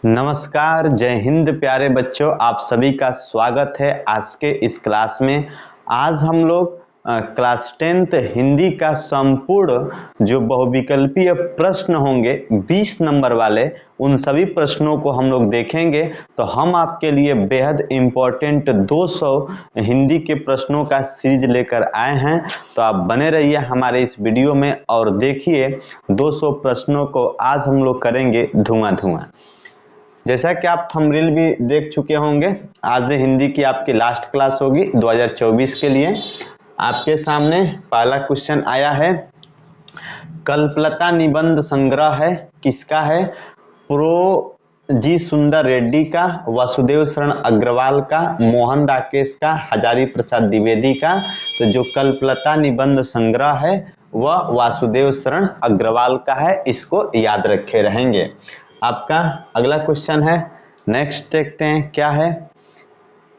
नमस्कार, जय हिंद प्यारे बच्चों, आप सभी का स्वागत है आज के इस क्लास में। आज हम लोग क्लास 10th हिंदी का संपूर्ण जो बहुविकल्पीय प्रश्न होंगे 20 नंबर वाले, उन सभी प्रश्नों को हम लोग देखेंगे। तो हम आपके लिए बेहद इम्पोर्टेंट 200 हिंदी के प्रश्नों का सीरीज लेकर आए हैं। तो आप बने रहिए हमारे इस वीडियो में और देखिए 200 प्रश्नों को आज हम लोग करेंगे धुआं धुआं। जैसा कि आप थंबनेल भी देख चुके होंगे, आज हिंदी की आपकी लास्ट क्लास होगी 2024 के लिए। आपके सामने पहला क्वेश्चन आया है, कल्पलता निबंध संग्रह है, किसका है? प्रो जी सुंदर रेड्डी का, वासुदेव शरण अग्रवाल का, मोहन राकेश का, हजारी प्रसाद द्विवेदी का। तो जो कल्पलता निबंध संग्रह है वह वासुदेव शरण अग्रवाल का है, इसको याद रखे रहेंगे। आपका अगला क्वेश्चन है, नेक्स्ट देखते हैं क्या है।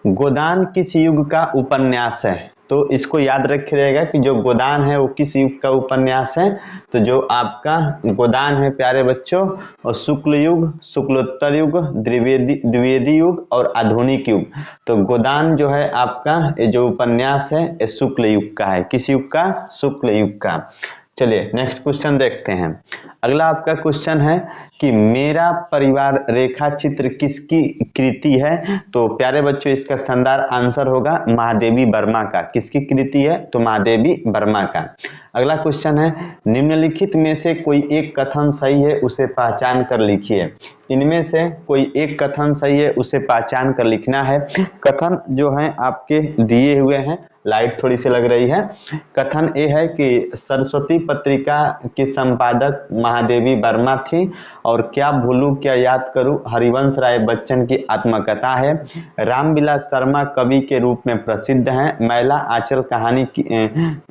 गोदान किस युग का उपन्यास है? तो इसको याद रखे रहेगा कि जो गोदान है वो किस युग का उपन्यास है। तो जो आपका गोदान है प्यारे बच्चों, और शुक्ल युग, शुक्लोत्तर युग, द्विवेदी युग और आधुनिक युग। तो गोदान जो है आपका ये जो उपन्यास है ये शुक्ल युग का है। किस युग का? शुक्ल युग का। चलिए नेक्स्ट क्वेश्चन देखते हैं। अगला आपका क्वेश्चन है कि मेरा परिवार रेखा चित्र किसकी कृति है? तो प्यारे बच्चों इसका शानदार आंसर होगा महादेवी वर्मा का। किसकी कृति है? तो महादेवी वर्मा का। अगला क्वेश्चन है, निम्नलिखित में से कोई एक कथन सही है, उसे पहचान कर लिखिए। इनमें से कोई एक कथन सही है, उसे पहचान कर लिखना है। कथन जो है आपके दिए हुए हैं, लाइट थोड़ी सी लग रही है। कथन ये है कि सरस्वती पत्रिका की संपादक महादेवी वर्मा थी, और क्या भूलूं क्या याद करूं हरिवंश राय बच्चन की आत्मकथा है। रामविलास शर्मा कवि के रूप में प्रसिद्ध हैं। मैला आंचल कहानी की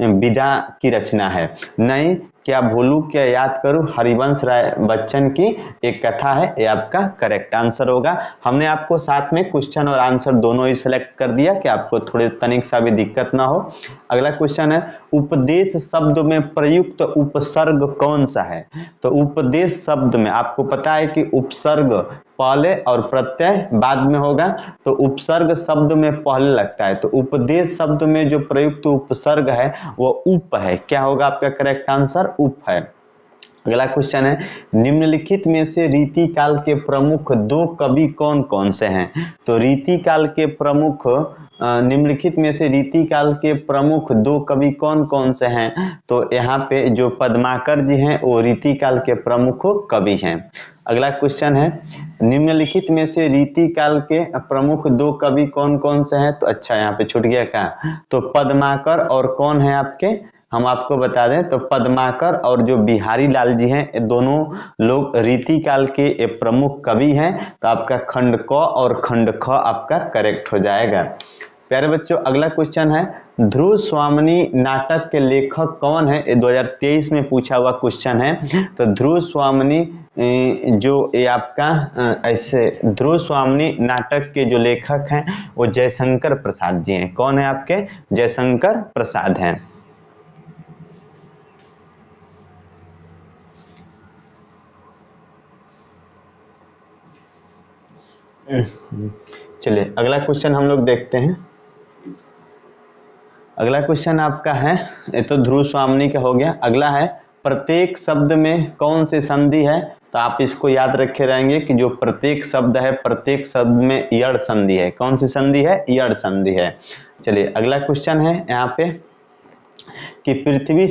विदा की रचना है। नहीं, क्या भूलूं क्या याद करूं हरिवंश राय बच्चन की एक कथा है, ये आपका करेक्ट आंसर होगा। हमने आपको साथ में क्वेश्चन और आंसर दोनों ही सिलेक्ट कर दिया कि आपको थोड़े तनिक सा भी दिक्कत ना हो। अगला क्वेश्चन है, उपदेश शब्द में प्रयुक्त उपसर्ग कौन सा है? तो उपदेश शब्द में आपको पता है कि उपसर्ग पहले और प्रत्यय बाद में होगा, तो उपसर्ग शब्द में पहले लगता है। तो उपदेश शब्द में जो प्रयुक्त उपसर्ग है वो उप है। क्या होगा आपका करेक्ट आंसर? उप है। अगला क्वेश्चन है, निम्नलिखित में से रीति काल के प्रमुख दो कवि कौन कौन से हैं? तो रीति काल के प्रमुख निम्नलिखित में से रीति काल के प्रमुख दो कवि कौन कौन से हैं? तो यहाँ पे जो पद्माकर जी हैं वो रीति काल के प्रमुख कवि हैं। अगला क्वेश्चन है, निम्नलिखित में से रीति काल के प्रमुख दो कवि कौन कौन से हैं? तो अच्छा यहाँ पे छूट गया क्या? तो पद्माकर और कौन है आपके, हम आपको बता दें तो पद्माकर और जो बिहारी लाल जी हैं, दोनों लोग रीति काल के प्रमुख कवि हैं। तो आपका खंड क और खंड ख आपका करेक्ट हो जाएगा। प्यारे बच्चों अगला क्वेश्चन है, ध्रुव स्वामिनी नाटक के लेखक कौन है? ये 2023 में पूछा हुआ क्वेश्चन है। तो ध्रुव स्वामिनी जो ये आपका ऐसे ध्रुव स्वामिनी नाटक के जो लेखक हैं वो जयशंकर प्रसाद जी हैं। कौन है आपके? जयशंकर प्रसाद हैं। चलिए अगला क्वेश्चन हम लोग देखते हैं। अगला क्वेश्चन आपका है, ये तो ध्रुव स्वामिनी का हो गया। अगला है, प्रत्येक शब्द में कौन सी संधि है? तो आप इसको याद रखे रहेंगे कि जो प्रत्येक शब्द है, प्रत्येक शब्द में यड़ संधि है। कौन सी संधि है? यड़ संधि है। चलिए अगला क्वेश्चन है यहाँ पे कि पृथ्वी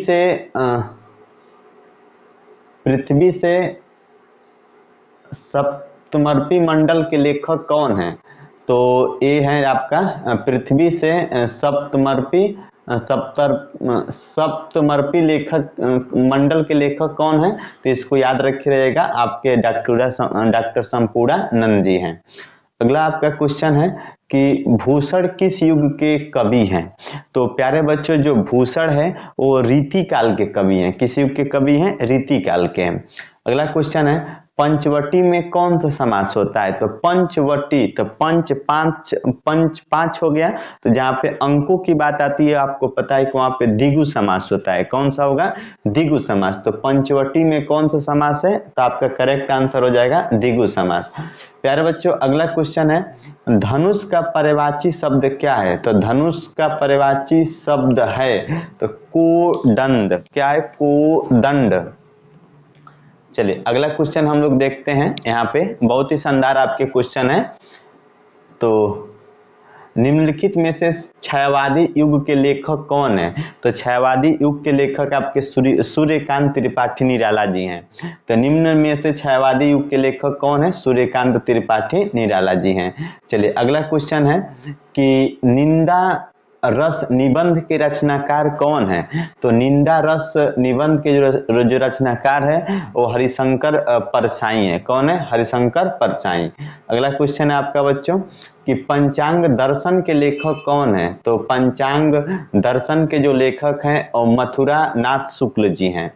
से सप्तमर्पी मंडल के लेखक कौन है? तो ये है आपका पृथ्वी से सप्तमर्पी लेखक मंडल के लेखक कौन है? तो इसको याद रखे रहेगा आपके डॉक्टर संपूर्णानंद जी हैं। अगला आपका क्वेश्चन है कि भूषण किस युग के कवि हैं? तो प्यारे बच्चों जो भूषण है वो रीति काल के कवि हैं। किस युग के कवि हैं? रीति काल के हैं। अगला क्वेश्चन है, पंचवटी में कौन सा समास होता है? तो पंचवटी, तो पंच पांच हो गया। तो जहाँ पे अंकों की बात आती है आपको पता है कि वहां पे द्विगु समास होता है। कौन सा होगा? द्विगु समास। तो पंचवटी में कौन सा समास है? तो आपका करेक्ट आंसर हो जाएगा द्विगु समास। प्यारे बच्चों, अगला क्वेश्चन है, धनुष का पर्यायवाची शब्द क्या है? तो धनुष का पर्यायवाची शब्द है तो कोदंड। क्या है? कोदंड। चलिए अगला क्वेश्चन हम लोग देखते हैं। यहाँ पे बहुत ही शानदार आपके क्वेश्चन है। तो निम्नलिखित में से छायावादी युग के लेखक कौन है? तो छायावादी युग के लेखक आपके सूर्यकांत त्रिपाठी निराला जी हैं। तो निम्न में से छायावादी युग के लेखक कौन है? सूर्यकांत त्रिपाठी निराला जी हैं। चलिए अगला क्वेश्चन है कि निंदा रस निबंध के रचनाकार कौन है? तो निंदा रस निबंध के जो रचनाकार है वो हरिशंकर परसाई है। कौन है? हरिशंकर परसाई। अगला क्वेश्चन है आपका बच्चों कि पंचांग दर्शन के लेखक कौन है? तो पंचांग दर्शन के जो लेखक हैं और मथुरा नाथ शुक्ल जी हैं।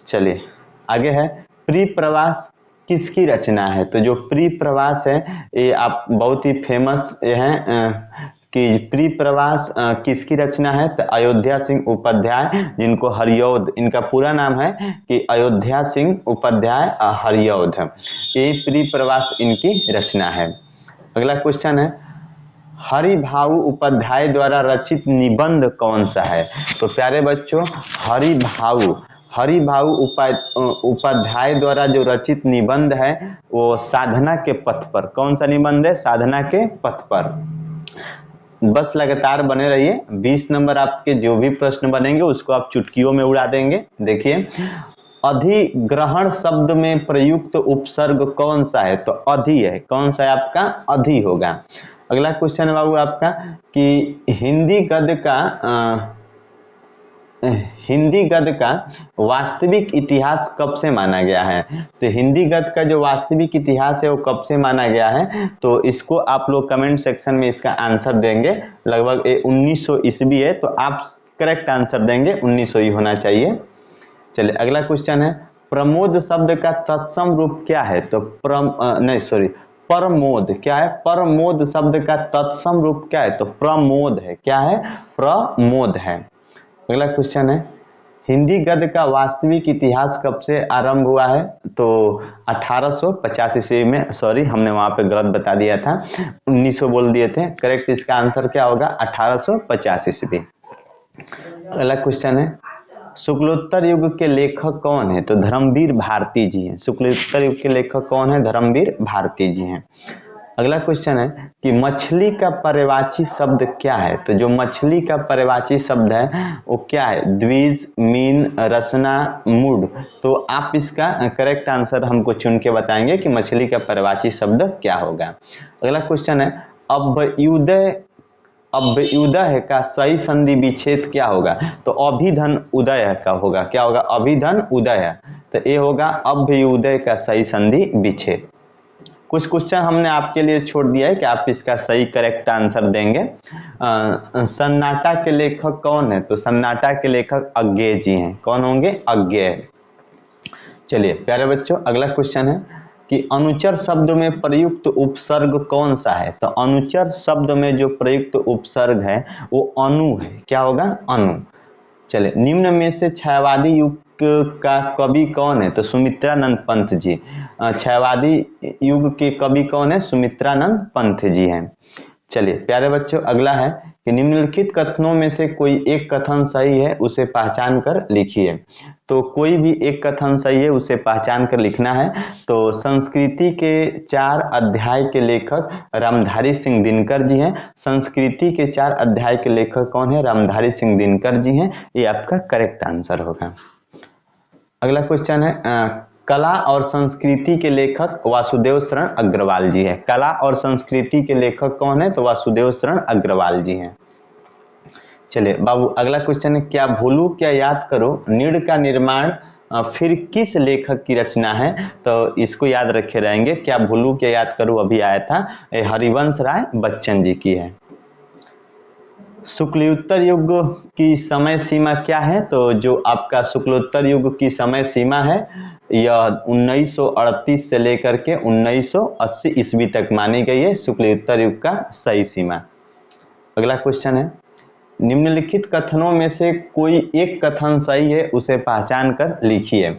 चलिए आगे है, प्री प्रवास किसकी रचना है? तो जो प्री प्रवास है ये आप बहुत ही फेमस है कि प्री प्रवास किसकी रचना है? तो अयोध्या सिंह उपाध्याय, जिनको हरिऔध, इनका पूरा नाम है कि अयोध्या सिंह उपाध्याय हरिऔध, ये प्री प्रवास इनकी रचना है। अगला क्वेश्चन है, हरिभाऊ उपाध्याय द्वारा रचित निबंध कौन सा है? तो प्यारे बच्चों, हरिभाऊ उपाध्याय द्वारा जो रचित निबंध है वो साधना के पथ पर। कौन सा निबंध है? साधना के पथ पर। बस लगातार बने रहिए, 20 नंबर आपके जो भी प्रश्न बनेंगे उसको आप चुटकियों में उड़ा देंगे। देखिए, अधिग्रहण शब्द में प्रयुक्त उपसर्ग कौन सा है? तो अधि है। कौन सा है आपका? अधि होगा। अगला क्वेश्चन है बाबू आपका कि हिंदी गद्य का वास्तविक इतिहास कब से माना गया है? तो हिंदी गद्य का जो वास्तविक इतिहास है वो कब से माना गया है? तो इसको आप लोग कमेंट सेक्शन में इसका आंसर देंगे। लगभग 1900 ईस्वी है, तो आप करेक्ट आंसर देंगे 1900 ही होना चाहिए। चलिए अगला क्वेश्चन है, प्रमोद शब्द का तत्सम रूप क्या है? तो प्रमोद। क्या है? प्रमोद शब्द का तत्सम रूप क्या है? तो प्रमोद है। क्या है? प्रमोद है। अगला क्वेश्चन है, हिंदी गद्य का वास्तविक इतिहास कब से आरंभ हुआ है? तो 1850 ईस्वी में। सॉरी, हमने वहां पे गलत बता दिया था, 1900 बोल दिए थे। करेक्ट इसका आंसर क्या होगा? 1850 ईस्वी। अगला क्वेश्चन है, शुक्लोत्तर युग के लेखक कौन है? तो धर्मवीर भारती जी हैं। शुक्लोत्तर युग के लेखक कौन है? धर्मवीर भारती जी हैं। अगला क्वेश्चन है कि मछली का पर्यायवाची शब्द क्या है? तो जो मछली का पर्यायवाची शब्द है वो क्या है? द्विज, मीन, रसना, मूढ़। तो आप इसका करेक्ट आंसर हमको चुन के बताएंगे कि मछली का पर्यायवाची शब्द क्या होगा। अगला क्वेश्चन है, अभ्युदय का सही संधि विच्छेद क्या होगा? तो अभिधन उदय का होगा। क्या होगा? अभिधन उदय। तो ये होगा अभ्युदय का सही संधि विच्छेद। कुछ क्वेश्चन हमने आपके लिए छोड़ दिया है कि आप इसका सही करेक्ट आंसर देंगे। सन्नाटा के लेखक कौन है? तो सन्नाटा के लेखक अज्ञेय जी हैं। कौन होंगे? अज्ञेय। चलिए प्यारे बच्चों, अगला क्वेश्चन है कि अनुचर शब्द में प्रयुक्त उपसर्ग कौन सा है? तो अनुचर शब्द में जो प्रयुक्त उपसर्ग है वो अनु है। क्या होगा? अनु। चलिए, निम्न में से छायावादी युग का कवि कौन है? तो सुमित्रानंद पंत जी। छायावादी युग के कवि कौन है? सुमित्रानंद पंत जी हैं। चलिए प्यारे बच्चों, अगला है कि निम्नलिखित कथनों में से कोई एक कथन सही है, उसे पहचान कर लिखिए। तो कोई भी एक कथन सही है, उसे पहचान कर लिखना है। तो संस्कृति के 4 अध्याय के लेखक रामधारी सिंह दिनकर जी हैं। संस्कृति के 4 अध्याय के लेखक कौन है? रामधारी सिंह दिनकर जी हैं। ये आपका करेक्ट आंसर होगा। अगला क्वेश्चन है, कला और संस्कृति के लेखक वासुदेव शरण अग्रवाल जी है। कला और संस्कृति के लेखक कौन है? तो वासुदेव शरण अग्रवाल जी हैं। चलिए बाबू, अगला क्वेश्चन है, क्या भूलू क्या याद करो नीड़ का निर्माण फिर किस लेखक की रचना है? तो इसको याद रखे रहेंगे। क्या भूलू क्या याद करो अभी आया था, हरिवंश राय बच्चन जी की है। शुक्लोत्तर युग की समय सीमा क्या है? तो जो आपका शुक्लोत्तर युग की समय सीमा है यह 1938 से लेकर के 1980 ईस्वी तक मानी गई है शुक्लोत्तर युग का सही सीमा। अगला क्वेश्चन है, निम्नलिखित कथनों में से कोई एक कथन सही है, उसे पहचान कर लिखिए।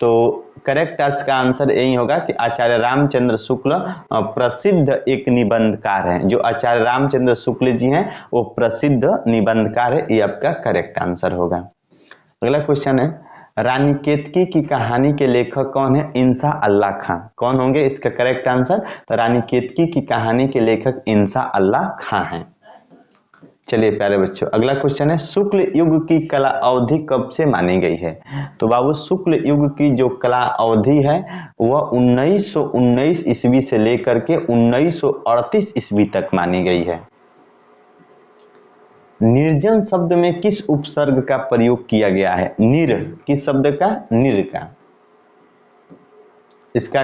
तो करेक्ट इसका आंसर यही होगा कि आचार्य रामचंद्र शुक्ल प्रसिद्ध एक निबंधकार हैं। जो आचार्य रामचंद्र शुक्ल जी हैं वो प्रसिद्ध निबंधकार है, ये आपका करेक्ट आंसर होगा। अगला क्वेश्चन है, रानी केतकी की कहानी के लेखक कौन है? इंसा अल्लाह खां। कौन होंगे इसका करेक्ट आंसर? तो रानी केतकी की कहानी के लेखक इंसा अल्लाह खां हैं। चलिए प्यारे बच्चों, अगला क्वेश्चन है, शुक्ल युग की कला अवधि कब से मानी गई है? तो बाबू शुक्ल युग की जो कला अवधि है वह 1919 ईस्वी से लेकर के 1938 ईस्वी तक मानी गई है। निर्जन शब्द में किस उपसर्ग का प्रयोग किया गया है? निर, किस शब्द का? निर का। इसका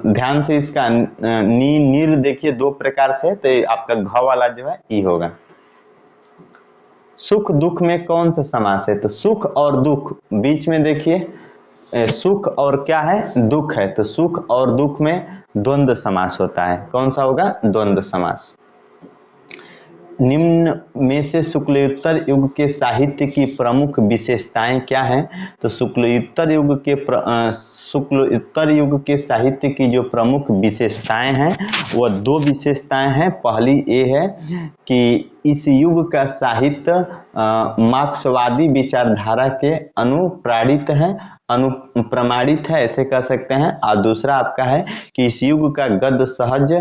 ध्यान से इसका निर देखिए दो प्रकार से, तो आपका घ वाला जो है ई होगा। सुख दुख में कौन सा समास है? तो सुख और दुख बीच में देखिए सुख और क्या है? दुख है। तो सुख और दुख में द्वंद्व समास होता है। कौन सा होगा? द्वंद्व समास। निम्न में से शुक्लोत्तर युग के साहित्य की प्रमुख विशेषताएं क्या हैं? तो शुक्लोत्तर युग के साहित्य की जो प्रमुख विशेषताएं हैं वह दो विशेषताएं हैं। पहली ये है कि इस युग का साहित्य मार्क्सवादी विचारधारा के अनुप्राणित है, अनुप्रमाणित है ऐसे कह सकते हैं। और दूसरा आपका है कि इस युग का गद्य सहज,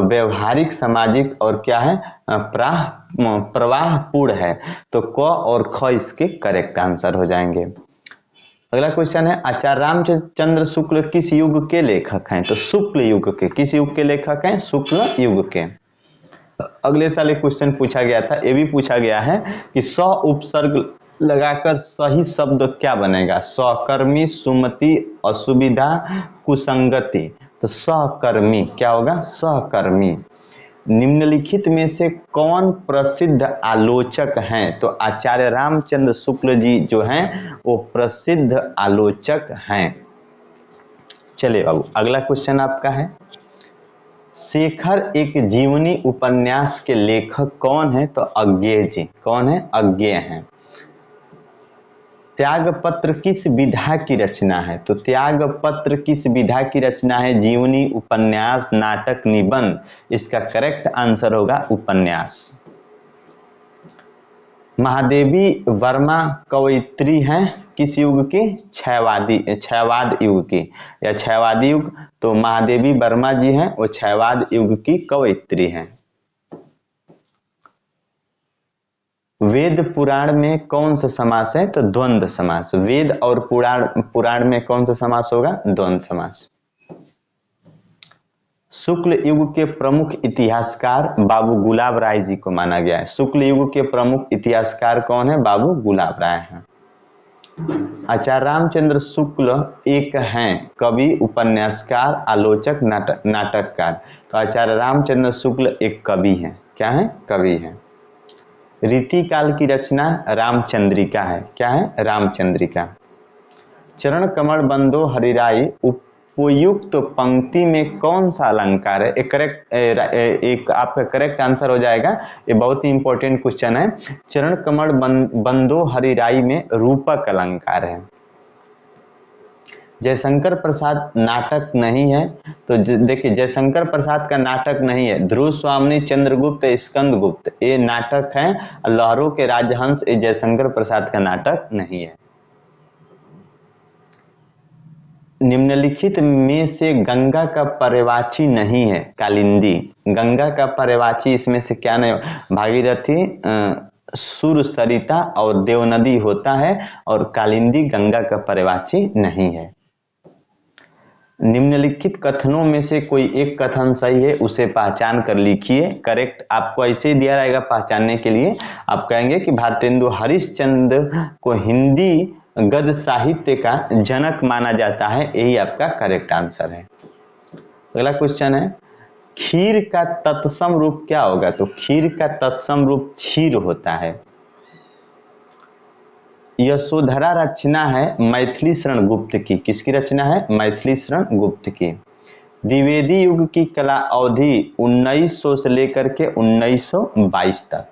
व्यवहारिक, सामाजिक और क्या है? प्रवाहपूर्ण है। तो क और ख इसके करेक्ट आंसर हो जाएंगे। अगला क्वेश्चन है, आचार्य रामचंद्र शुक्ल किस युग के लेखक हैं? तो शुक्ल युग के। किस युग के लेखक हैं? शुक्ल युग के। अगले साल एक क्वेश्चन पूछा गया था, ये भी पूछा गया है कि स उपसर्ग लगाकर सही शब्द क्या बनेगा? सहकर्मी, सुमति, असुविधा, कुसंगति। तो सहकर्मी क्या होगा? सहकर्मी। निम्नलिखित में से कौन प्रसिद्ध आलोचक हैं? तो आचार्य रामचंद्र शुक्ल जी जो हैं वो प्रसिद्ध आलोचक हैं। चलिए बाबू, अगला क्वेश्चन आपका है, शेखर एक जीवनी उपन्यास के लेखक कौन है? तो अज्ञेय जी। कौन है? अज्ञेय हैं। त्यागपत्र किस विधा की रचना है? तो त्यागपत्र किस विधा की रचना है? जीवनी, उपन्यास, नाटक, निबंध। इसका करेक्ट आंसर होगा उपन्यास। महादेवी वर्मा कवयित्री हैं किस युग की? क्षयवाद युग की या क्षयवादी युग। तो महादेवी वर्मा जी हैं वो क्षयवाद युग की कवयित्री हैं। वेद पुराण में कौन सा समास है? तो द्वंद्व समास। वेद और पुराण में कौन सा समास होगा? द्वंद्व समास। शुक्ल युग के प्रमुख इतिहासकार बाबू गुलाब राय जी को माना गया है। शुक्ल युग के प्रमुख इतिहासकार कौन है? बाबू गुलाब राय हैं। आचार्य रामचंद्र शुक्ल एक हैं कवि, उपन्यासकार, आलोचक, नाटककार। तो आचार्य रामचंद्र शुक्ल एक कवि हैं। क्या है? कवि हैं। रीतिकाल की रचना रामचंद्रिका है। क्या है? रामचंद्रिका। चरण कमल बंदो हरिराई उपयुक्त पंक्ति में कौन सा अलंकार है? एक आपका करेक्ट आंसर हो जाएगा। ये बहुत ही इंपॉर्टेंट क्वेश्चन है। चरण कमल बंदो हरिराई में रूपक अलंकार है। जयशंकर प्रसाद नाटक नहीं है। तो देखिए जयशंकर प्रसाद का नाटक नहीं है। ध्रुव स्वामी, चंद्रगुप्त, स्कंदगुप्त ये नाटक हैं। लहरों के राजहंस ये जयशंकर प्रसाद का नाटक नहीं है। निम्नलिखित में से गंगा का पर्यवाची नहीं है? कालिंदी। गंगा का पर्यवाची इसमें से क्या नहीं? भागीरथी, सुर, सरिता और देवनदी होता है और कालिंदी गंगा का पर्यवाची नहीं है। निम्नलिखित कथनों में से कोई एक कथन सही है, उसे पहचान कर लिखिए। करेक्ट आपको ऐसे ही दिया रहेगा पहचानने के लिए। आप कहेंगे कि भारतेंदु हरिश्चंद्र को हिंदी गद्य साहित्य का जनक माना जाता है। यही आपका करेक्ट आंसर है। अगला क्वेश्चन है, खीर का तत्सम रूप क्या होगा? तो खीर का तत्सम रूप क्षीर होता है। यशोधरा रचना है मैथिली शरण गुप्त की। किसकी रचना है? मैथिली शरण गुप्त की। द्विवेदी युग की कला अवधि 1900 से लेकर के 1922 तक।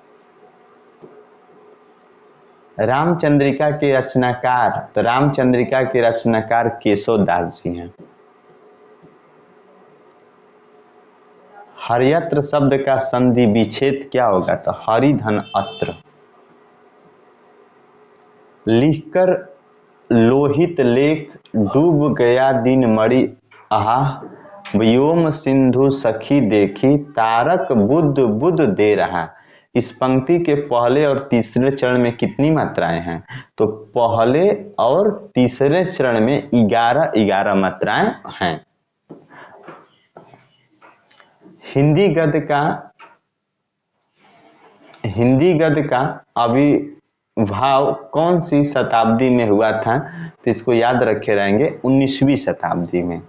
रामचंद्रिका के रचनाकार, तो रामचंद्रिका के रचनाकार केशव दास जी हैं। हर्यत्र शब्द का संधि विच्छेद क्या होगा? तो हरिधन अत्र। लिखकर लोहित लेख डूब गया दिन मणि आहा, व्योम सिंधु सखी देखी तारक बुद्ध बुद्ध दे रहा। इस पंक्ति के पहले और तीसरे चरण में कितनी मात्राएं हैं? तो पहले और तीसरे चरण में 11 मात्राएं हैं। हिंदी गद्य का आविर्भाव कौन सी शताब्दी में हुआ था? तो इसको याद रखे रहेंगे 19वीं शताब्दी में।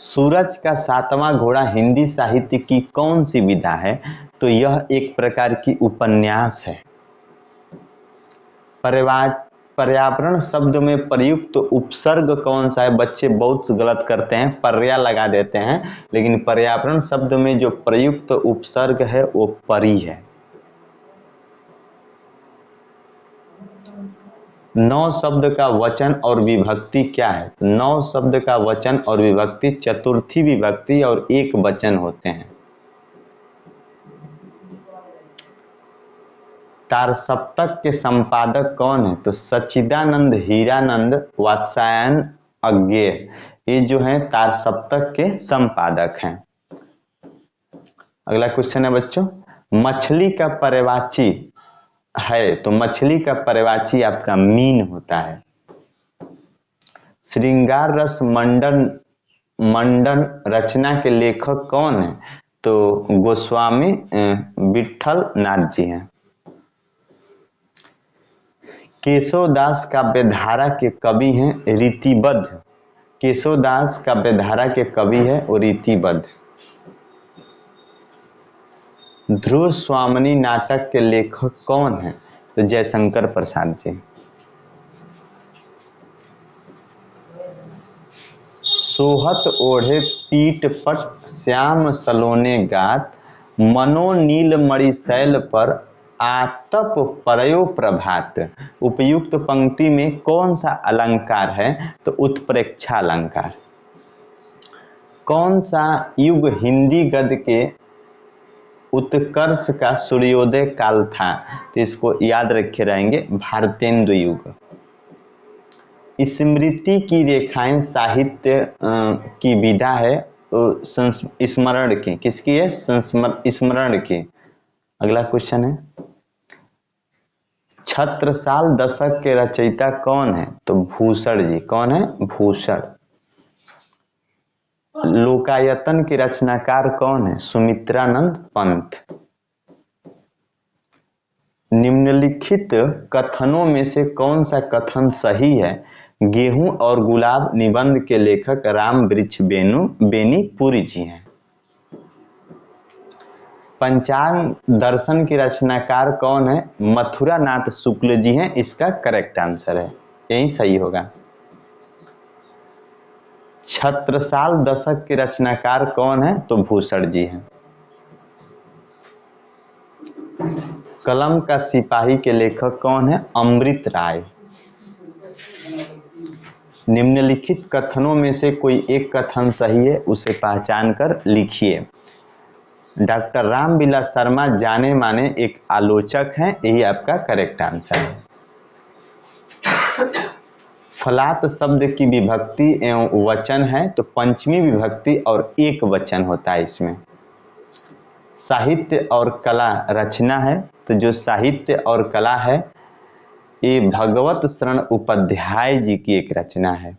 सूरज का सातवां घोड़ा हिंदी साहित्य की कौन सी विधा है? तो यह एक प्रकार की उपन्यास है। पर्यावरण शब्द में प्रयुक्त उपसर्ग कौन सा है? बच्चे बहुत गलत करते हैं, पर्या लगा देते हैं, लेकिन पर्यावरण शब्द में जो प्रयुक्त उपसर्ग है वो परि है। 9 शब्द का वचन और विभक्ति क्या है? 9 शब्द का वचन और विभक्ति चतुर्थी विभक्ति और एक वचन होते हैं। तारसप्तक के संपादक कौन है? तो सच्चिदानंद हीरानंद वात्स्यायन अज्ञेय, ये जो है तारसप्तक के संपादक हैं। अगला क्वेश्चन है बच्चों, मछली का पर्यायवाची है, तो मछली का पर्यायवाची आपका मीन होता है। श्रृंगार रस मंडन रचना के लेखक कौन है? तो गोस्वामी विठल नाथ जी हैं। केशवदास काव्यधारा के कवि हैं रीतिबद्ध। केशवदास काव्यधारा के कवि है वो रीतिबद्ध। ध्रुव स्वामिनी नाटक के लेखक कौन है? तो जयशंकर प्रसाद जी। सोहत ओढ़े पीठ पट श्याम सलोने गात, मनो नील मणिशैल पर आतप परयो प्रभात। उपयुक्त पंक्ति में कौन सा अलंकार है? तो उत्प्रेक्षा अलंकार। कौन सा युग हिंदी गद्य के उत्कर्ष का सूर्योदय काल था? तो इसको याद रखे रहेंगे भारतेंदु युग। स्मृति की रेखाएं साहित्य की विधा है तो स्मरण की। किसकी है? स्मरण की। अगला क्वेश्चन है, छत्रसाल दशक के रचयिता कौन है? तो भूषण जी। कौन है? भूषण। लोकायतन के रचनाकार कौन है? सुमित्रानंद पंत। निम्नलिखित कथनों में से कौन सा कथन सही है? गेहूं और गुलाब निबंध के लेखक राम वृक्ष बेनीपुरी जी हैं। पंचांग दर्शन के रचनाकार कौन है? मथुरा नाथ शुक्ल जी हैं। इसका करेक्ट आंसर है, यही सही होगा। छत्रसाल दशक के रचनाकार कौन है? तो भूषण जी हैं। कलम का सिपाही के लेखक कौन है? अमृत राय। निम्नलिखित कथनों में से कोई एक कथन सही है, उसे पहचान कर लिखिए। डॉक्टर रामविलास शर्मा जाने माने एक आलोचक हैं, यही आपका करेक्ट आंसर है। फलात शब्द की विभक्ति एवं वचन है, तो पंचमी विभक्ति और एक वचन होता है इसमें। साहित्य और कला रचना है, तो जो साहित्य और कला है ये भगवत शरण उपाध्याय जी की एक रचना है।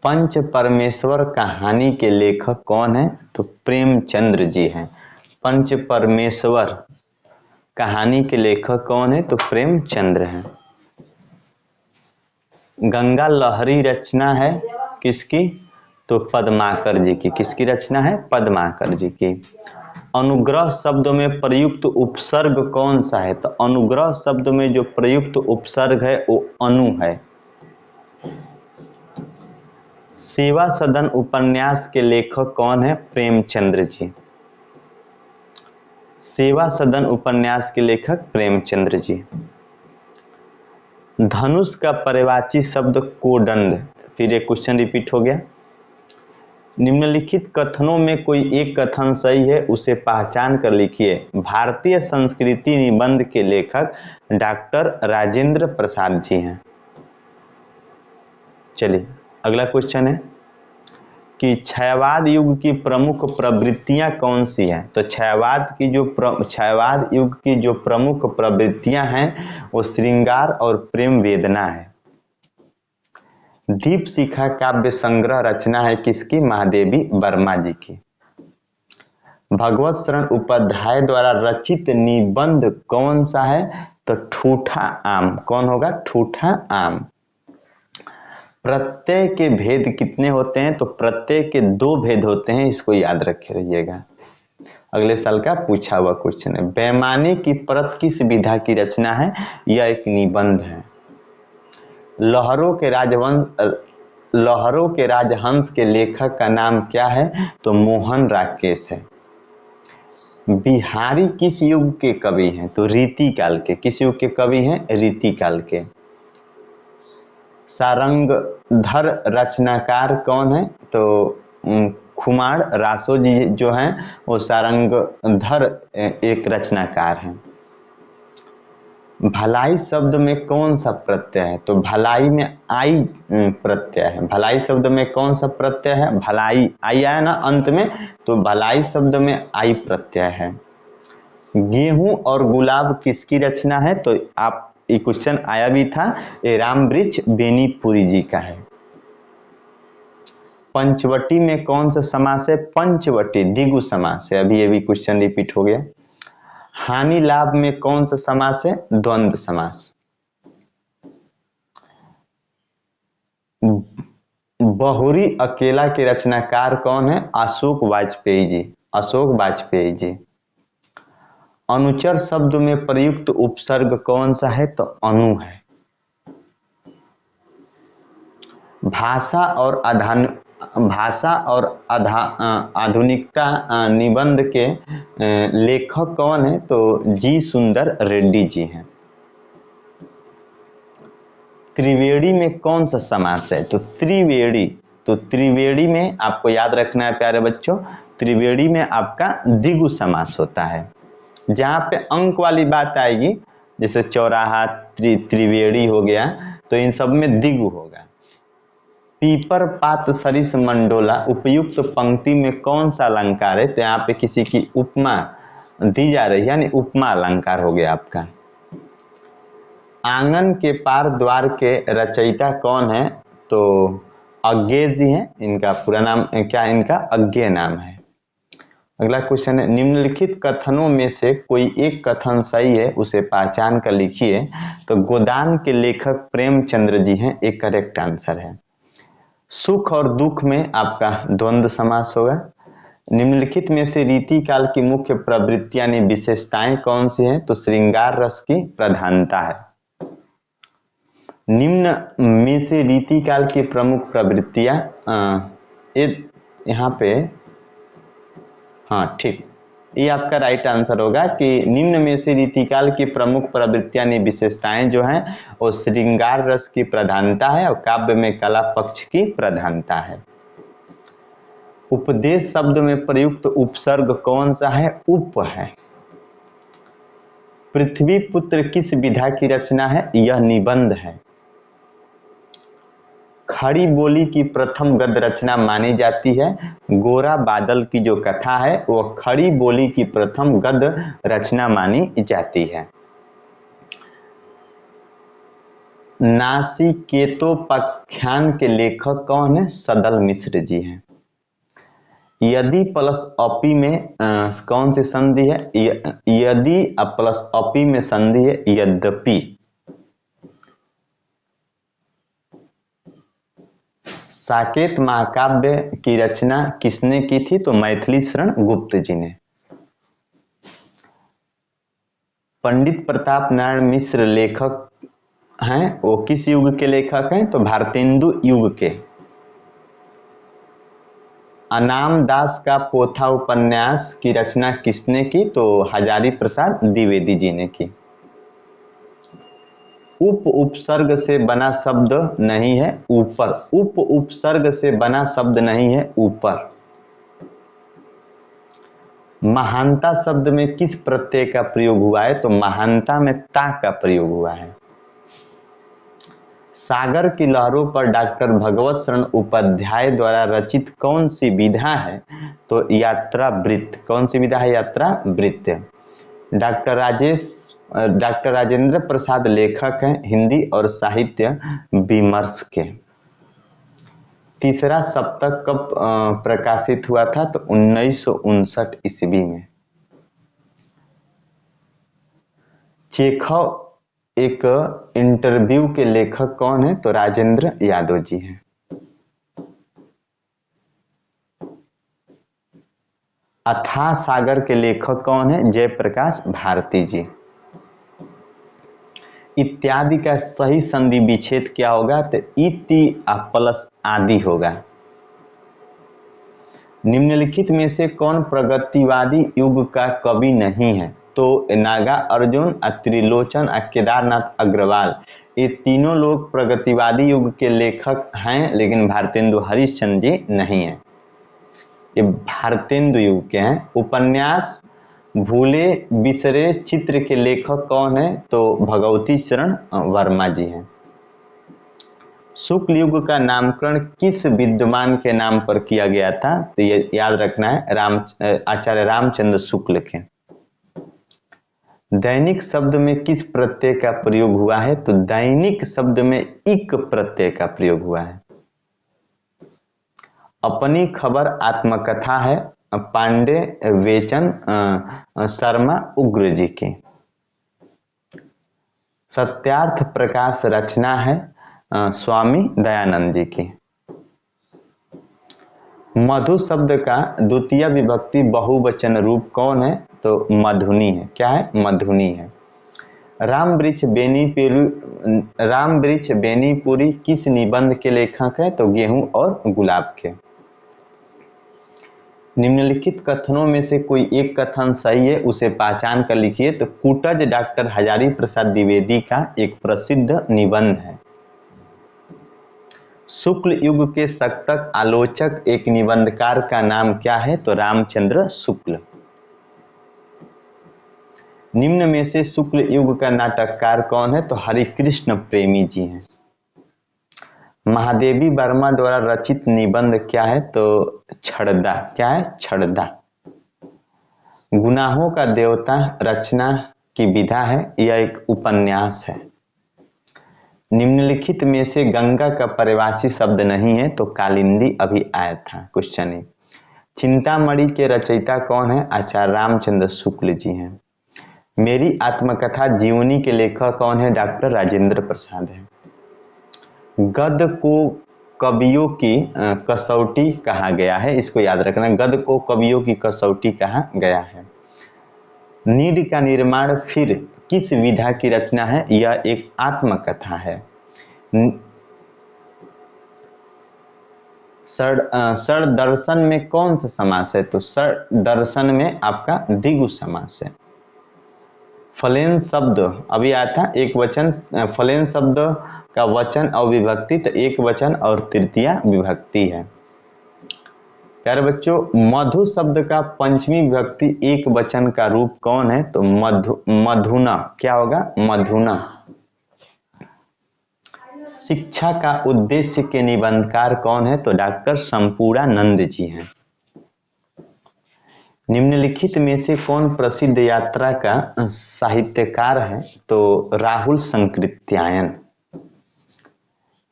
पंच परमेश्वर कहानी के लेखक कौन है? तो प्रेमचंद्र जी हैं। पंच परमेश्वर कहानी के लेखक कौन है? तो प्रेमचंद्र हैं। गंगा लहरी रचना है किसकी? तो पद्माकर जी की। किसकी रचना है? पद्माकर जी की। अनुग्रह शब्द में प्रयुक्त उपसर्ग कौन सा है? तो अनुग्रह शब्द में जो प्रयुक्त उपसर्ग है वो अनु है। सेवा सदन उपन्यास के लेखक कौन है? प्रेमचंद्र जी। सेवा सदन उपन्यास के लेखक प्रेमचंद्र जी। धनुष का पर्यायवाची शब्द कोदंड। फिर एक क्वेश्चन रिपीट हो गया। निम्नलिखित कथनों में कोई एक कथन सही है, उसे पहचान कर लिखिए। भारतीय संस्कृति निबंध के लेखक डॉक्टर राजेंद्र प्रसाद जी हैं। चलिए अगला क्वेश्चन है कि क्षयवाद युग की प्रमुख प्रवृत्तियां कौन सी हैं? तो क्षयवाद युग की जो प्रमुख प्रवृत्तियां हैं वो श्रृंगार और प्रेम वेदना है। दीपशिखा काव्य संग्रह रचना है किसकी? महादेवी वर्मा जी की। भगवत शरण उपाध्याय द्वारा रचित निबंध कौन सा है? तो ठूठा आम। कौन होगा? ठूठा आम। प्रत्यय के भेद कितने होते हैं? तो प्रत्यय के 2 भेद होते हैं, इसको याद रखे रहिएगा, अगले साल का पूछा हुआ क्वेश्चन है। बेईमानी की परत किस विधा की रचना है? यह एक निबंध है। लहरों के राजहंस के लेखक का नाम क्या है? तो मोहन राकेश है। बिहारी किस युग के कवि हैं? तो रीति काल के। किस युग के कवि हैं? रीति काल के। सारंगधर रचनाकार कौन है? तो खुमार रासो जी जो हैं वो सारंगधर एक रचनाकार हैं। भलाई शब्द में कौन सा प्रत्यय है? तो भलाई में आई प्रत्यय है। भलाई शब्द में कौन सा प्रत्यय है? भलाई, आई आया ना अंत में, तो भलाई शब्द में आई प्रत्यय है। गेहूं और गुलाब किसकी रचना है? तो आप ये क्वेश्चन आया भी था, ये रामवृक्ष बेनीपुरी जी का है। पंचवटी में कौन सा समास है? पंचवटी द्विगु समास है। अभी ये भी क्वेश्चन रिपीट हो गया। हानि लाभ में कौन सा समास है? द्वंद्व समास। बहुरी अकेला के रचनाकार कौन है? अशोक वाजपेयी जी। अशोक वाजपेयी जी। अनुचर शब्द में प्रयुक्त उपसर्ग कौन सा है? तो अनु है। भाषा और आधुनिकता निबंध के लेखक कौन है? तो जी सुंदर रेड्डी जी हैं। त्रिवेणी में कौन सा समास है? तो त्रिवेणी। तो त्रिवेणी में आपको याद रखना है प्यारे बच्चों, त्रिवेणी में आपका द्विगु समास होता है। जहां पे अंक वाली बात आएगी, जैसे चौराहा, त्रिवेणी हो गया, तो इन सब में द्विगु होगा। पीपर पात सरिस मंडोला उपयुक्त पंक्ति में कौन सा अलंकार है? तो यहाँ पे किसी की उपमा दी जा रही है, यानी उपमा अलंकार हो गया आपका। आंगन के पार द्वार के रचयिता कौन है? तो अज्ञेय जी हैं। इनका पूरा नाम क्या? इनका अज्ञेय नाम है। अगला क्वेश्चन है, निम्नलिखित कथनों में से कोई एक कथन सही है, उसे पहचान कर लिखिए। तो गोदान के लेखक प्रेमचंद्र जी हैं, एक करेक्ट आंसर है। सुख और दुख में आपका द्वंद्व समास होगा। निम्नलिखित में से रीति काल की मुख्य प्रवृत्तियां यानी विशेषताएं कौन सी हैं? तो श्रृंगार रस की प्रधानता है। निम्न में से रीति काल की प्रमुख प्रवृत्तियां यहाँ पे, हाँ ठीक, ये आपका राइट आंसर होगा कि निम्न में से रीतिकाल की प्रमुख प्रवृत्तियां यानी विशेषताएं जो हैं वो श्रृंगार रस की प्रधानता है और काव्य में कला पक्ष की प्रधानता है। उपदेश शब्द में प्रयुक्त उपसर्ग कौन सा है? उप है। पृथ्वी पुत्र किस विधा की रचना है? यह निबंध है। खड़ी बोली की प्रथम गद्य रचना मानी जाती है। गोरा बादल की जो कथा है वो खड़ी बोली की प्रथम गद्य रचना मानी जाती है। नासिकेतोपाख्यान के लेखक कौन है? सदल मिश्र जी हैं। यदि प्लस अपी में कौन सी संधि है? यदि प्लस अपी में संधि है यद्यपि। साकेत महाकाव्य की रचना किसने की थी? तो मैथिली शरण गुप्त जी ने। पंडित प्रताप नारायण मिश्र लेखक हैं, वो किस युग के लेखक हैं? तो भारतेंदु युग के। अनाम दास का पोथा उपन्यास की रचना किसने की? तो हजारी प्रसाद द्विवेदी जी ने की। उपसर्ग से बना शब्द नहीं है ऊपर। उपसर्ग से बना शब्द नहीं है ऊपर। महानता शब्द में किस प्रत्यय का प्रयोग हुआ है? तो महानता में ता का प्रयोग हुआ है। सागर की लहरों पर डॉक्टर भगवत शरण उपाध्याय द्वारा रचित कौन सी विधा है? तो यात्रा वृत्त। कौन सी विधा है? यात्रा वृत्त। डॉक्टर राजेंद्र प्रसाद लेखक हैं हिंदी और साहित्य विमर्श के। तीसरा सप्तक कब प्रकाशित हुआ था? तो 1959 ईस्वी में। चेखव एक इंटरव्यू के लेखक कौन है? तो राजेंद्र यादव जी हैं। अथाह सागर के लेखक कौन है? जयप्रकाश भारती जी। इत्यादि का सही संधि विच्छेद क्या होगा? तो इति प्लस आदि होगा। निम्नलिखित में से कौन प्रगतिवादी युग का कवि नहीं है? तो नागा अर्जुन, त्रिलोचन, केदारनाथ अग्रवाल, ये तीनों लोग प्रगतिवादी युग के लेखक हैं, लेकिन भारतेंदु हरिश्चंद्र जी नहीं है। ये भारतेंदु युग के हैं। उपन्यास भूले बिसरे चित्र के लेखक कौन है? तो भगवती चरण वर्मा जी हैं। शुक्ल युग का नामकरण किस विद्वान के नाम पर किया गया था? तो ये याद रखना है, आचार्य रामचंद्र शुक्ल के। दैनिक शब्द में किस प्रत्यय का प्रयोग हुआ है? तो दैनिक शब्द में इक प्रत्यय का प्रयोग हुआ है। अपनी खबर आत्मकथा है पांडे वेचन शर्मा उग्र जी की। सत्यार्थ प्रकाश रचना है स्वामी दयानंद जी की। मधु शब्द का द्वितीय विभक्ति बहुवचन रूप कौन है? तो मधुनी है। क्या है? मधुनी है। राम वृक्ष बेनीपुरी किस निबंध के लेखक है? तो गेहूं और गुलाब के। निम्नलिखित कथनों में से कोई एक कथन सही है, उसे पहचान कर लिखिए। तो कूटज डॉक्टर हजारी प्रसाद द्विवेदी का एक प्रसिद्ध निबंध है। शुक्ल युग के सतक आलोचक एक निबंधकार का नाम क्या है? तो रामचंद्र शुक्ल। निम्न में से शुक्ल युग का नाटककार कौन है? तो हरिकृष्ण प्रेमी जी हैं। महादेवी वर्मा द्वारा रचित निबंध क्या है? तो छड़दा। क्या है? छड़दा। गुनाहों का देवता रचना की विधा है, यह एक उपन्यास है। निम्नलिखित में से गंगा का परिभाषी शब्द नहीं है? तो कालिंदी अभी आया था क्वेश्चन है। चिंतामणि के रचयिता कौन है? आचार्य रामचंद्र शुक्ल जी हैं। मेरी आत्मकथा जीवनी के लेखक कौन है? डॉक्टर राजेंद्र प्रसाद है। गद्य को कवियों की कसौटी कहा गया है, इसको याद रखना। गद्य को कवियों की कसौटी कहा गया है। नीड का निर्माण फिर किस विधा की रचना है? यह एक आत्मकथा है। सर दर्शन में कौन सा समास है? तो सर दर्शन में आपका द्विगु समास है। फलेन शब्द अभी आया था एक वचन, फलेन शब्द का वचन और विभक्ति, तो एक वचन और तृतीया विभक्ति है। प्यारे बच्चों, मधु शब्द का पंचमी विभक्ति एक वचन का रूप कौन है? तो मधुना। क्या होगा? मधुना। शिक्षा का उद्देश्य के निबंधकार कौन है? तो डॉक्टर संपूर्णानंद जी हैं। निम्नलिखित में से कौन प्रसिद्ध यात्रा का साहित्यकार है? तो राहुल संकृत्यायन।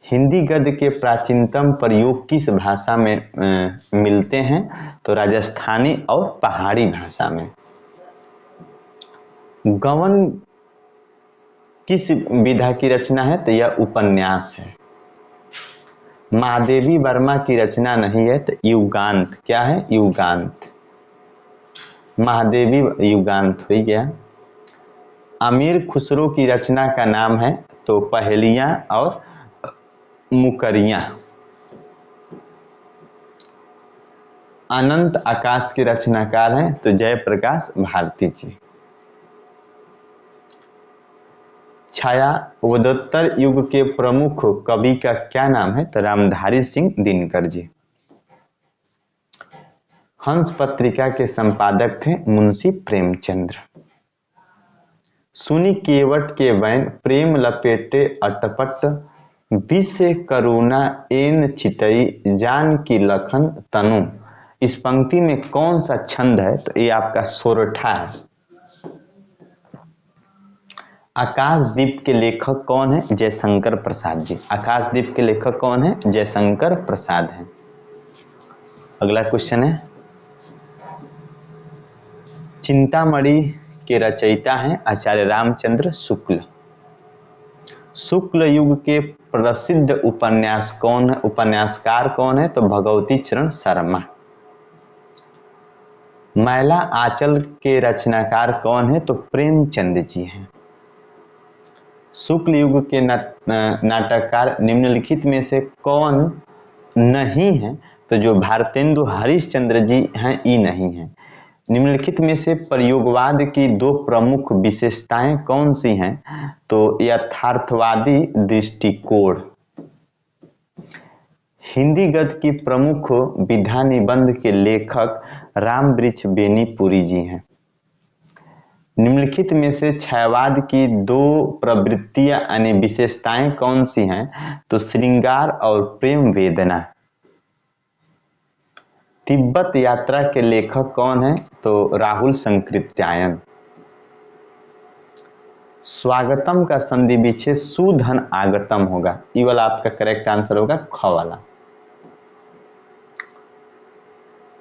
हिंदी गद्य के प्राचीनतम प्रयोग किस भाषा में मिलते हैं? तो राजस्थानी और पहाड़ी भाषा में। गवन किस विधा की रचना है? तो यह उपन्यास है। महादेवी वर्मा की रचना नहीं है तो युगांत। क्या है? युगांत। महादेवी युगांत हो गया। अमीर खुसरो की रचना का नाम है तो पहेलियां और मुकरियां। अनंत आकाश के रचनाकार हैं तो जयप्रकाश भारती जी। छायावदोत्तर युग के प्रमुख कवि का क्या नाम है तो रामधारी सिंह दिनकर जी। हंस पत्रिका के संपादक थे मुंशी प्रेमचंद्र। सुनी केवट के वैन प्रेम लपेटे अटपट, विष करुणा एन चितई जान की लखन तनु। इस पंक्ति में कौन सा छंद है तो ये आपका सोरठा है। आकाशदीप के लेखक कौन है? जयशंकर प्रसाद जी। आकाशदीप के लेखक कौन है? जयशंकर प्रसाद हैं। अगला क्वेश्चन है, चिंतामणि के रचयिता हैं आचार्य रामचंद्र शुक्ल। शुक्ल युग के प्रसिद्ध उपन्यासकार कौन है तो भगवती चरण शर्मा। मैला आंचल के रचनाकार कौन है तो प्रेमचंद जी हैं। शुक्ल युग के नाटककार निम्नलिखित में से कौन नहीं है तो जो भारतेंदु हरिश्चंद्र जी हैं ये नहीं है। निम्नलिखित में से प्रयोगवाद की दो प्रमुख विशेषताएं कौन सी हैं तो यथार्थवादी दृष्टिकोण। हिंदी गद्य की प्रमुख विधा निबंध के लेखक रामवृक्ष बेनीपुरी जी हैं। निम्नलिखित में से छायावाद की दो प्रवृत्तियां यानी विशेषताएं कौन सी हैं तो श्रृंगार और प्रेम वेदना। तिब्बत यात्रा के लेखक कौन है तो राहुल संकृत्यायन। स्वागतम का संधि विच्छेद सुधन आगतम होगा। ये वाला आपका करेक्ट आंसर होगा ख वाला।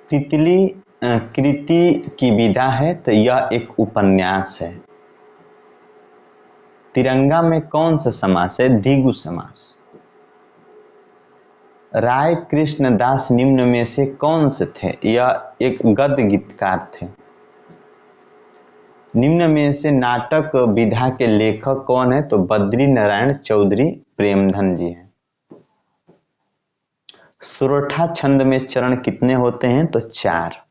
तितली कृति की विधा है तो यह एक उपन्यास है। तिरंगा में कौन सा समास है? द्विगु समास। राय कृष्णदास निम्न में से कौन से थे? यह एक गद्य गीतकार थे। निम्न में से नाटक विधा के लेखक कौन है तो बद्री नारायण चौधरी प्रेमधन जी हैं। सोरठा छंद में चरण कितने होते हैं तो 4।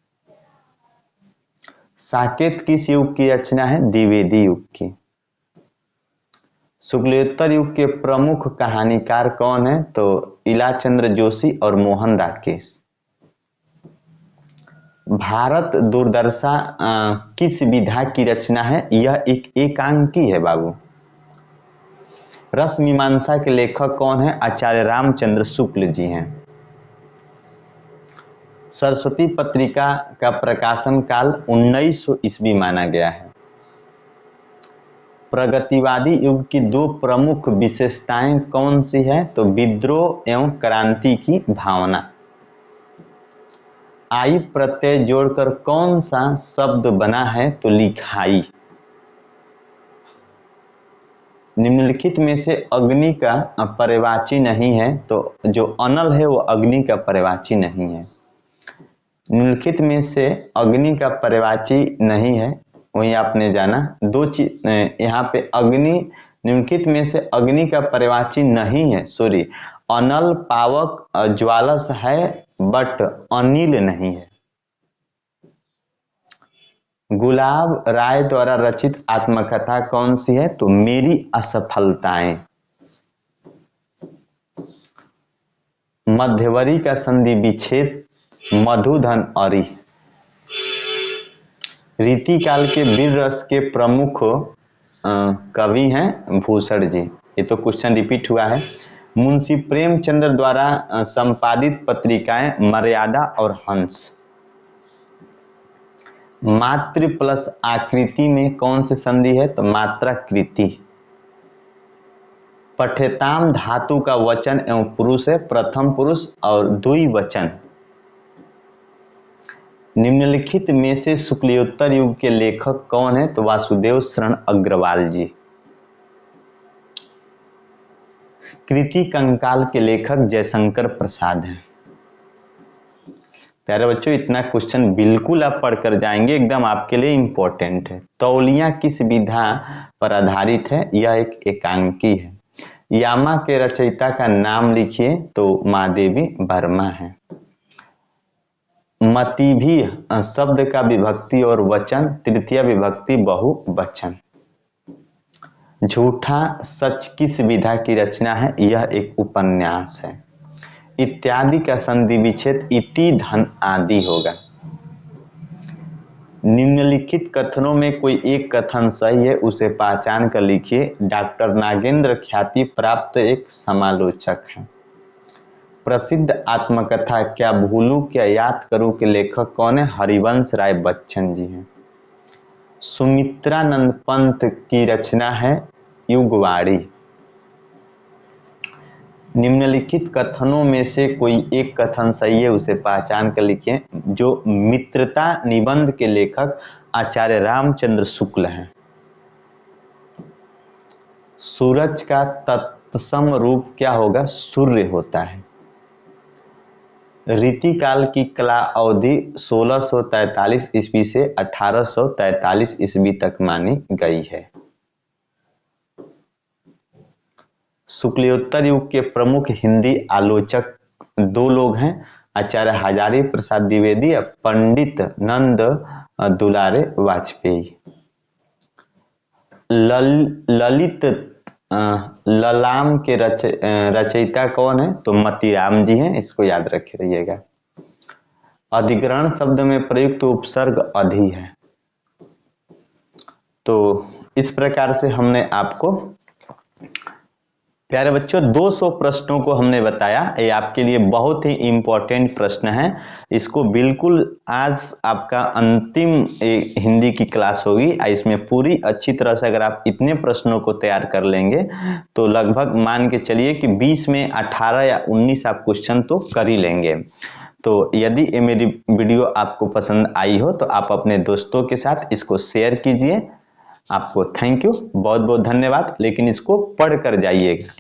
साकेत किस युग की रचना है? द्विवेदी युग की। शुक्लोत्तर युग के प्रमुख कहानीकार कौन है तो इलाचंद्र जोशी और मोहन राकेश। भारत दुर्दशा किस विधा की रचना है? यह एक एकांकी है बाबू। रस मीमांसा के लेखक कौन है? आचार्य रामचंद्र शुक्ल जी हैं। सरस्वती पत्रिका का प्रकाशन काल 1900 ईस्वी माना गया है। प्रगतिवादी युग की दो प्रमुख विशेषताएं कौन सी है तो विद्रोह एवं क्रांति की भावना। आई प्रत्यय जोड़कर कौन सा शब्द बना है तो लिखाई। निम्नलिखित में से अग्नि का पर्यायवाची नहीं है तो जो अनल है वो अग्नि का पर्यायवाची नहीं है। निम्नलिखित में से अग्नि का पर्यायवाची नहीं है वही आपने जाना। दो चीज यहाँ पे अग्नि, निम्नलिखित में से अग्नि का पर्यायवाची नहीं है, सॉरी, अनल पावक ज्वालस है बट अनिल नहीं है। गुलाब राय द्वारा रचित आत्मकथा कौन सी है तो मेरी असफलताएं। मध्यवरी का संधि विच्छेद मधुधन अरि। रीतिकाल के वीर रस के प्रमुख कवि हैं भूषण जी। ये तो क्वेश्चन रिपीट हुआ है। मुंशी प्रेमचंद्र द्वारा संपादित पत्रिकाएं मर्यादा और हंस। मातृ प्लस आकृति में कौन सी संधि है तो मात्राकृति। पठ्यताम धातु का वचन एवं पुरुष है, प्रथम पुरुष और द्विवचन। निम्नलिखित में से शुक्लोत्तर युग के लेखक कौन है तो वासुदेव शरण अग्रवाल जी। कृति कंकाल के लेखक जयशंकर प्रसाद हैं। प्यारे बच्चों, इतना क्वेश्चन बिल्कुल आप पढ़कर जाएंगे, एकदम आपके लिए इंपॉर्टेंट है। तौलिया किस विधा पर आधारित है? यह एक एकांकी है। यामा के रचयिता का नाम लिखिए, तो महादेवी वर्मा है। मति भी शब्द का विभक्ति और वचन, तृतीय विभक्ति बहुवचन। झूठा सच किस विधा की रचना है? यह एक उपन्यास है। इत्यादि का संधि विच्छेद इति धन आदि होगा। निम्नलिखित कथनों में कोई एक कथन सही है, उसे पहचान कर लिखिए। डॉक्टर नागेंद्र ख्याति प्राप्त एक समालोचक है। प्रसिद्ध आत्मकथा क्या भूलूं क्या याद करूं के लेखक कौन है? हरिवंश राय बच्चन जी हैं। सुमित्रानंद पंत की रचना है युगवाणी। निम्नलिखित कथनों में से कोई एक कथन सही है, उसे पहचान कर लिखिए। जो मित्रता निबंध के लेखक आचार्य रामचंद्र शुक्ल हैं। सूरज का तत्सम रूप क्या होगा? सूर्य होता है। रीतिकाल की कला अवधि 1643 ईस्वी से 1843 ईस्वी तक मानी गई है। शुक्लोत्तर युग के प्रमुख हिंदी आलोचक दो लोग हैं, आचार्य हजारी प्रसाद द्विवेदी और पंडित नंद दुलारे वाजपेयी। ललित ललाम के रचयिता कौन है? तो मतीराम जी हैं, इसको याद रखे रहिएगा। अधिग्रहण शब्द में प्रयुक्त उपसर्ग अधि है। तो इस प्रकार से हमने आपको, प्यारे बच्चों, 200 प्रश्नों को हमने बताया। ये आपके लिए बहुत ही इंपॉर्टेंट प्रश्न है। इसको बिल्कुल आज आपका अंतिम हिंदी की क्लास होगी। इसमें पूरी अच्छी तरह से अगर आप इतने प्रश्नों को तैयार कर लेंगे तो लगभग मान के चलिए कि 20 में 18 या 19 आप क्वेश्चन तो कर ही लेंगे। तो यदि ये मेरी वीडियो आपको पसंद आई हो तो आप अपने दोस्तों के साथ इसको शेयर कीजिए। आपको थैंक यू, बहुत बहुत धन्यवाद। लेकिन इसको पढ़ कर जाइएगा।